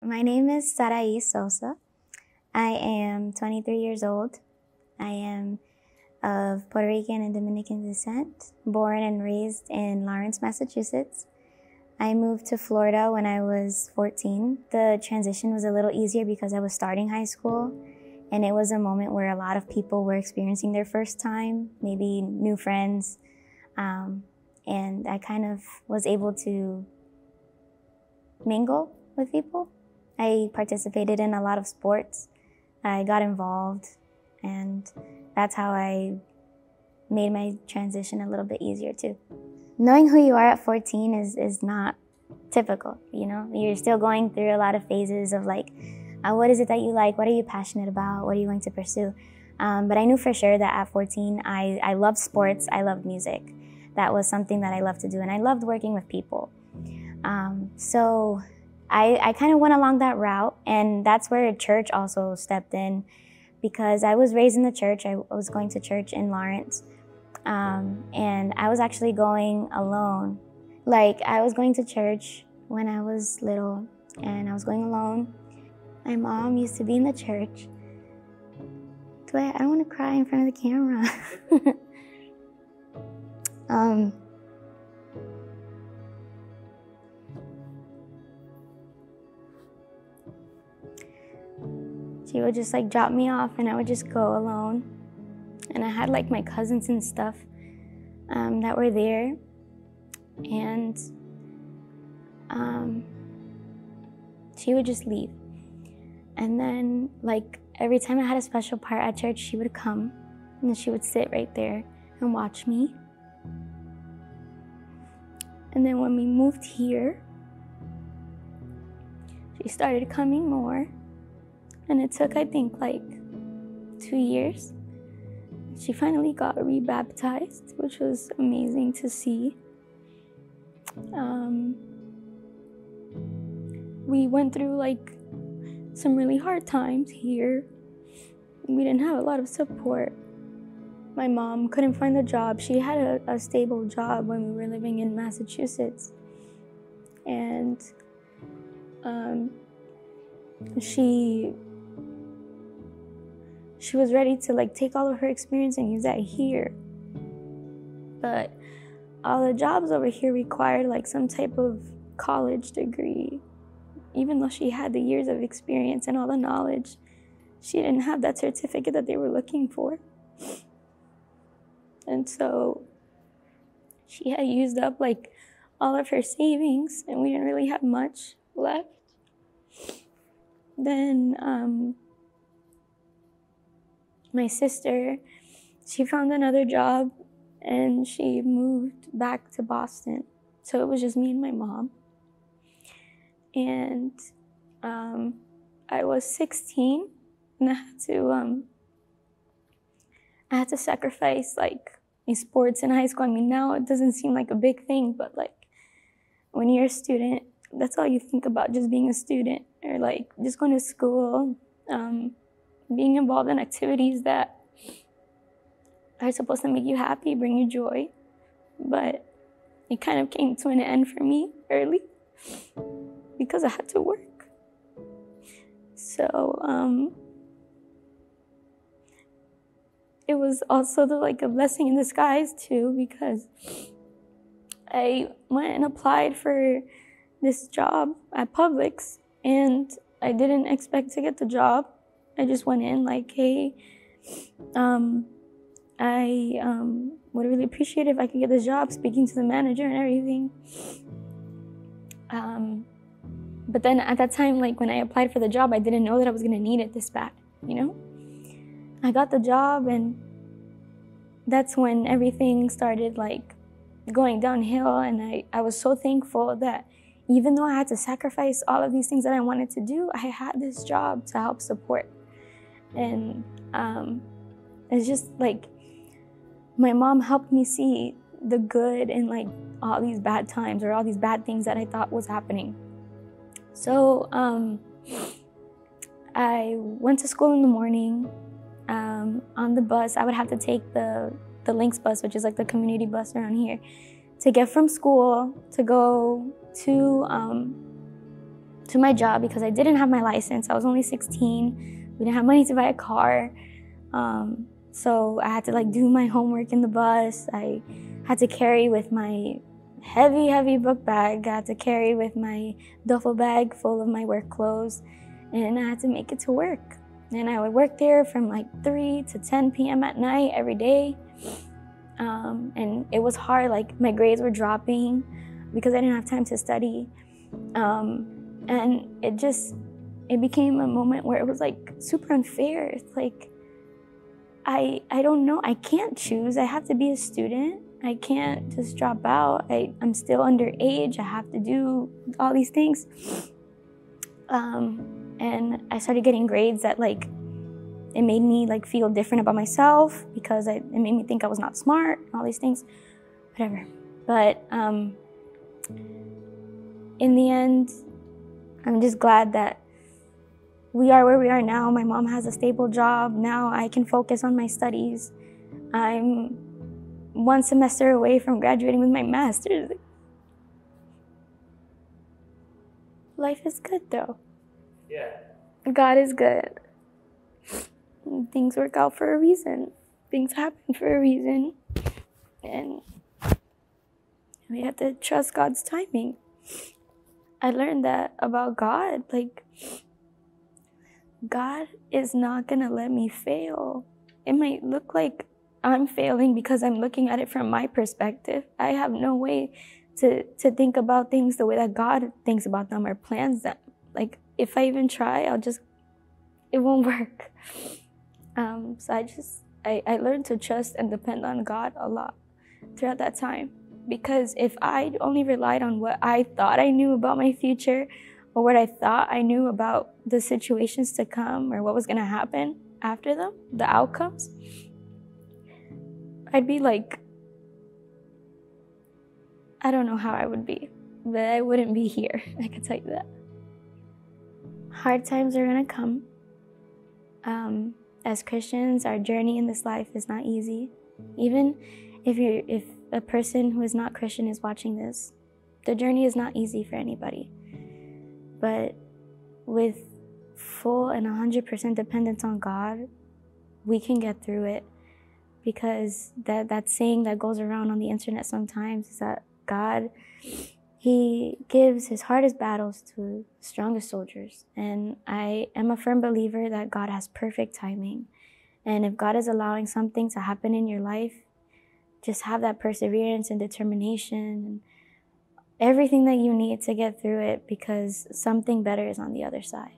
My name is Zaray Sosa. I am 23 years old. I am of Puerto Rican and Dominican descent, born and raised in Lawrence, Massachusetts. I moved to Florida when I was 14. The transition was a little easier because I was starting high school, and it was a moment where a lot of people were experiencing their first time, maybe new friends, and I kind of was able to mingle with people. I participated in a lot of sports. I got involved, and that's how I made my transition a little bit easier too. Knowing who you are at 14 is not typical, you know? You're still going through a lot of phases of like, what is it that you like? What are you passionate about? What are you going to pursue? But I knew for sure that at 14, I loved sports, I loved music. That was something that I loved to do, and I loved working with people. So I kind of went along that route, and that's where church also stepped in, because I was raised in the church. I was going to church in Lawrence, and I was actually going alone. Like, I was going to church when I was little, and I was going alone. My mom used to be in the church. I don't want to cry in front of the camera. She would just like drop me off, and I would just go alone. And I had like my cousins and stuff that were there. And she would just leave. And then like every time I had a special part at church, she would come, and then she would sit right there and watch me. And then when we moved here, she started coming more. And it took, I think, like 2 years. She finally got rebaptized, which was amazing to see. We went through like some really hard times here. We didn't have a lot of support. My mom couldn't find a job. She had a stable job when we were living in Massachusetts. And she was ready to like take all of her experience and use that here. But all the jobs over here required like some type of college degree. Even though she had the years of experience and all the knowledge, she didn't have that certificate that they were looking for. And so she had used up like all of her savings, and we didn't really have much left. Then my sister, she found another job, and she moved back to Boston. So it was just me and my mom. And I was 16, and I had to sacrifice like my sports in high school. I mean, now it doesn't seem like a big thing, but like when you're a student, that's all you think about, just being a student, or like just going to school, being involved in activities that are supposed to make you happy, bring you joy. But it kind of came to an end for me early because I had to work. So it was also like a blessing in disguise too, because I went and applied for this job at Publix, and I didn't expect to get the job. I just went in like, hey, I would really appreciate it if I could get this job, speaking to the manager and everything. But then at that time, like when I applied for the job, I didn't know that I was gonna need it this bad, you know? I got the job, and that's when everything started like going downhill, and I was so thankful that even though I had to sacrifice all of these things that I wanted to do, I had this job to help support. And it's just like my mom helped me see the good in like all these bad times, or all these bad things that I thought was happening. So I went to school in the morning. On the bus, I would have to take the Lynx bus, which is like the community bus around here, to get from school to go to to my job because I didn't have my license. I was only 16. We didn't have money to buy a car. So I had to like do my homework in the bus. I had to carry with my heavy book bag. I had to carry with my duffel bag full of my work clothes. And I had to make it to work. And I would work there from like 3 to 10 p.m. at night every day. And it was hard, like my grades were dropping because I didn't have time to study. And it became a moment where it was like super unfair. It's like, I don't know, I can't choose. I have to be a student. I can't just drop out. I'm still underage. I have to do all these things. And I started getting grades that like, it made me like feel different about myself because it made me think I was not smart and all these things, whatever. But in the end, I'm just glad that we are where we are now. My mom has a stable job. Now I can focus on my studies. I'm 1 semester away from graduating with my master's. Life is good though. Yeah. God is good. Things work out for a reason. Things happen for a reason. And we have to trust God's timing. I learned that about God. Like, God is not gonna let me fail. It might look like I'm failing because I'm looking at it from my perspective. I have no way to think about things the way that God thinks about them or plans them. Like, if I even try, it won't work. So I learned to trust and depend on God a lot throughout that time. Because if I only relied on what I thought I knew about my future or what I thought I knew about the situations to come or what was gonna happen after them, the outcomes, I'd be like, I don't know how I would be, but I wouldn't be here, I can tell you that. Hard times are gonna come. As Christians, our journey in this life is not easy. Even if a person who is not Christian is watching this, the journey is not easy for anybody. But with full and 100% dependence on God, we can get through it. Because that saying that goes around on the internet sometimes is that God, He gives His hardest battles to the strongest soldiers. And I am a firm believer that God has perfect timing. And if God is allowing something to happen in your life, just have that perseverance and determination and everything that you need to get through it, because something better is on the other side.